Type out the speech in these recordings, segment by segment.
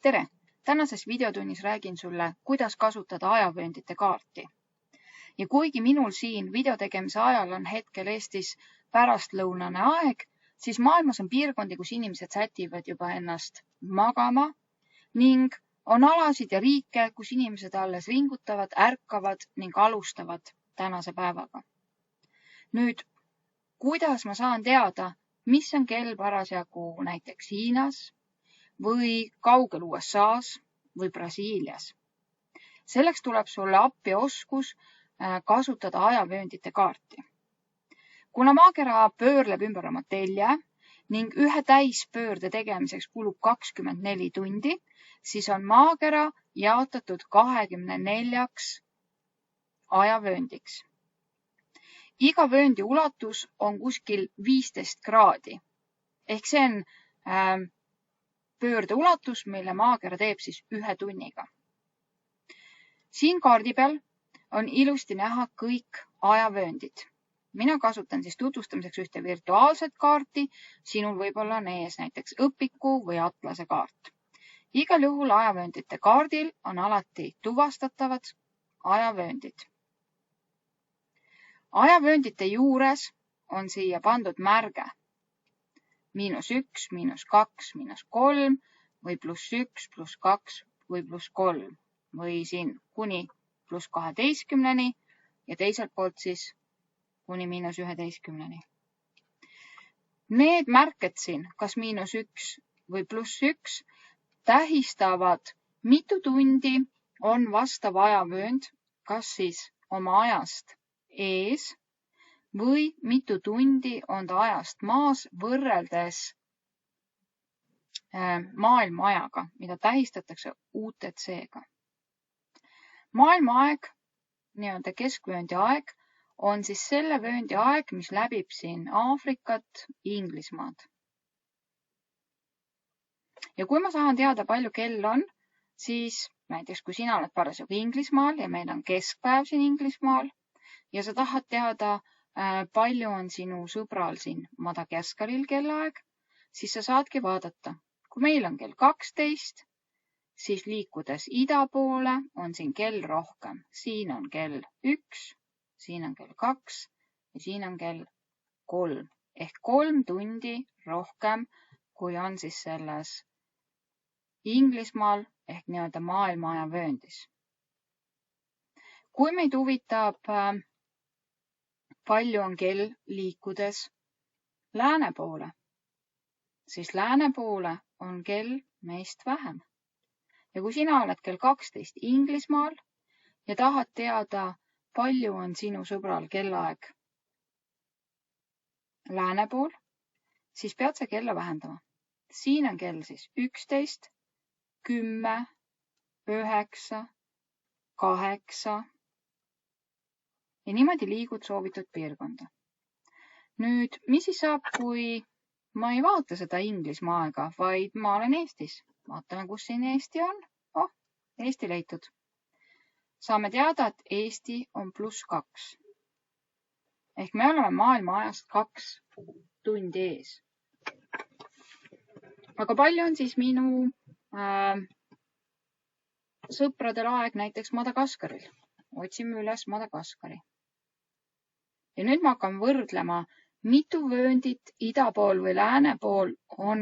Tere! Tänases videotunnis räägin sulle, kuidas kasutada ajavööndite kaarti. Ja kuigi minul siin video tegemise ajal on hetkel Eestis pärastlõunane aeg, siis maailmas on piirkondi, kus inimesed sätivad juba ennast magama ning on alasid ja riike, kus inimesed alles ringutavad, ärkavad ning alustavad tänase päevaga. Nüüd, kuidas ma saan teada, mis on kell parasjagu näiteks Hiinas või kaugel USAs või Brasiilias? Selleks tuleb sulle appi oskus kasutada ajavööndite kaarti. Kuna maakera pöörleb ümber oma telje ning ühe täispöörde tegemiseks kulub 24 tundi, siis on maakera jaotatud 24 ajavööndiks. Iga vööndi ulatus on kuskil 15 kraadi. Ehk see on pöörde ulatus, mille maakera teeb siis ühe tunniga. Siin kaardi peal on ilusti näha kõik ajavööndid. Mina kasutan siis tutvustamiseks ühte virtuaalset kaarti, sinul võib-olla on ees näiteks õpiku või atlase kaart. Igal juhul ajavööndite kaardil on alati tuvastatavad ajavööndid. Ajavööndite juures on siia pandud märge. -1, -2, -3 või +1, +2 või +3 või siin kuni +12 ja teiselt poolt siis kuni -11. Need märked siin, kas -1 või +1, tähistavad, mitu tundi on vastav ajavöönd, kas siis oma ajast ees või mitu tundi on ta ajast maas võrreldes maailma ajaga, mida tähistatakse UTC-ga. Maailma aeg, nii-öelda keskvööndi aeg, on siis selle vööndi aeg, mis läbib siin Aafrikat, Inglismaad. Ja kui ma saan teada, palju kell on, siis näiteks kui sina oled parasjagu Inglismaal ja meil on keskpäev siin Inglismaal ja sa tahad teada, palju on sinu sõbral siin Madagaskaril kellaaeg, siis sa saadki vaadata. Kui meil on kell 12, siis liikudes ida poole on siin kell rohkem. Siin on kell 1, siin on kell 2 ja siin on kell 3. Ehk 3 tundi rohkem, kui on siis selles Inglismaal ehk nii-öelda maailma ajavööndis. Kui meid huvitab, palju on kell liikudes lääne poole, siis lääne poole on kell meist vähem. Ja kui sina oled kell 12 Inglismaal ja tahad teada, palju on sinu sõbral kellaaeg lääne pool, siis pead sa kella vähendama. Siin on kell siis 11, 10, 9, 8 ja niimoodi liigud soovitud piirkonda. Nüüd, mis siis saab, kui ma ei vaata seda Inglismaa aega, vaid ma olen Eestis? Vaatame, kus siin Eesti on. Eesti leitud. Saame teada, et Eesti on +2. Ehk me oleme maailma ajast 2 tundi ees. Aga palju on siis minu sõpradel aeg näiteks Madagaskaril? Otsime üles Madagaskari. Ja nüüd ma hakkan võrdlema, mitu vööndit ida pool või lääne pool on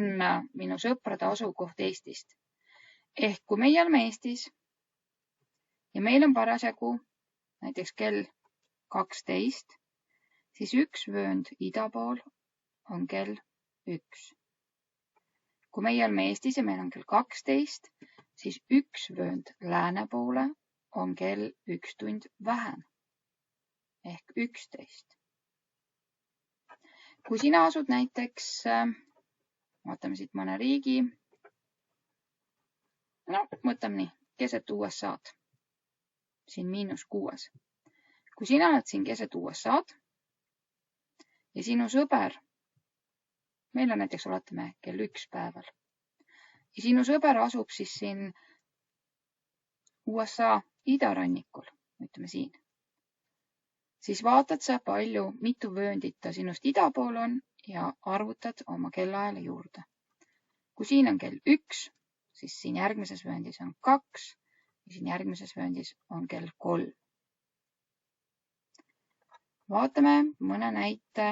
minu sõprade asukoht Eestist. Ehk kui meie oleme Eestis ja meil on parasjagu näiteks kell 12, siis üks vöönd ida pool on kell 1. Kui meie oleme Eestis ja meil on kell 12, siis üks vöönd lääne poole on kell 1 tund vähem. Ehk 11. Kui sina asud näiteks, vaatame siit mõne riigi, võtame nii, keset USA'd, siin -6. Kui sina oled siin keset USA'd ja sinu sõber, meil on näiteks oletame kell 1 päeval, ja sinu sõber asub siis siin USA idarannikul, ütleme siin, siis vaatad sa palju, mitu vööndit ta sinust ida pool on ja arvutad oma kellaajale juurde. Kui siin on kell 1, siis siin järgmises vööndis on 2 ja siin järgmises vööndis on kell 3. Vaatame mõne näite,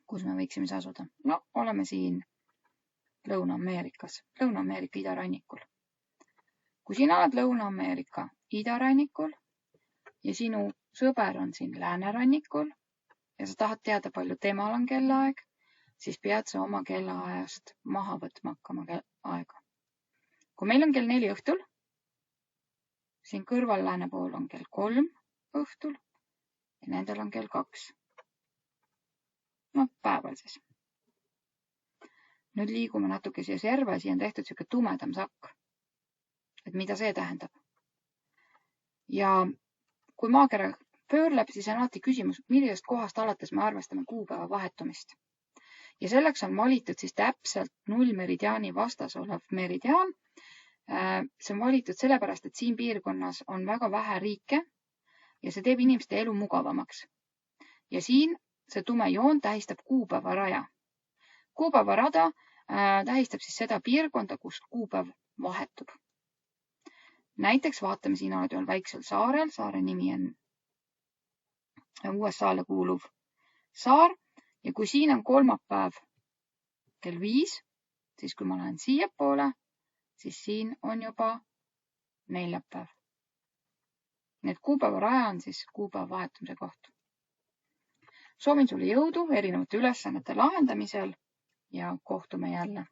kus me võiksime siis asuda. No, oleme siin Lõuna-Ameerikas, Lõuna-Ameerika idarannikul. Kui sina oled Lõuna-Ameerika idarannikul ja sinu sõber on siin läänerannikul ja sa tahad teada, palju temal on kellaaeg, siis pead sa oma kellaajast maha võtma hakkama aega. Kui meil on kell 4 õhtul, siin kõrval lääne pool on kell 3 õhtul ja nendel on kell 2. No, päeval siis. Nüüd liigume natuke siia serva ja siia on tehtud selline tumedam sakk. Et mida see tähendab? Ja kui maakera pöörleb, siis on alati küsimus, millisest kohast alates me arvestame kuupäeva vahetumist. Ja selleks on valitud siis täpselt 0 meridiaani vastas olev meridiaan. See on valitud sellepärast, et siin piirkonnas on väga vähe riike ja see teeb inimeste elu mugavamaks. Ja siin see tume joon tähistab kuupäevaraja. Kuupäevarada tähistab siis seda piirkonda, kus kuupäev vahetub. Näiteks vaatame, siin oled ühel väiksel saarel. Saare nimi on USA-le kuuluv saar. Ja kui siin on kolmapäev kell 5, siis kui ma lähen siia poole, siis siin on juba neljapäev. Nii et kuupäevaraja on siis kuupäeva vahetumise koht. Soovin sulle jõudu erinevate ülesannete lahendamisel ja kohtume jälle.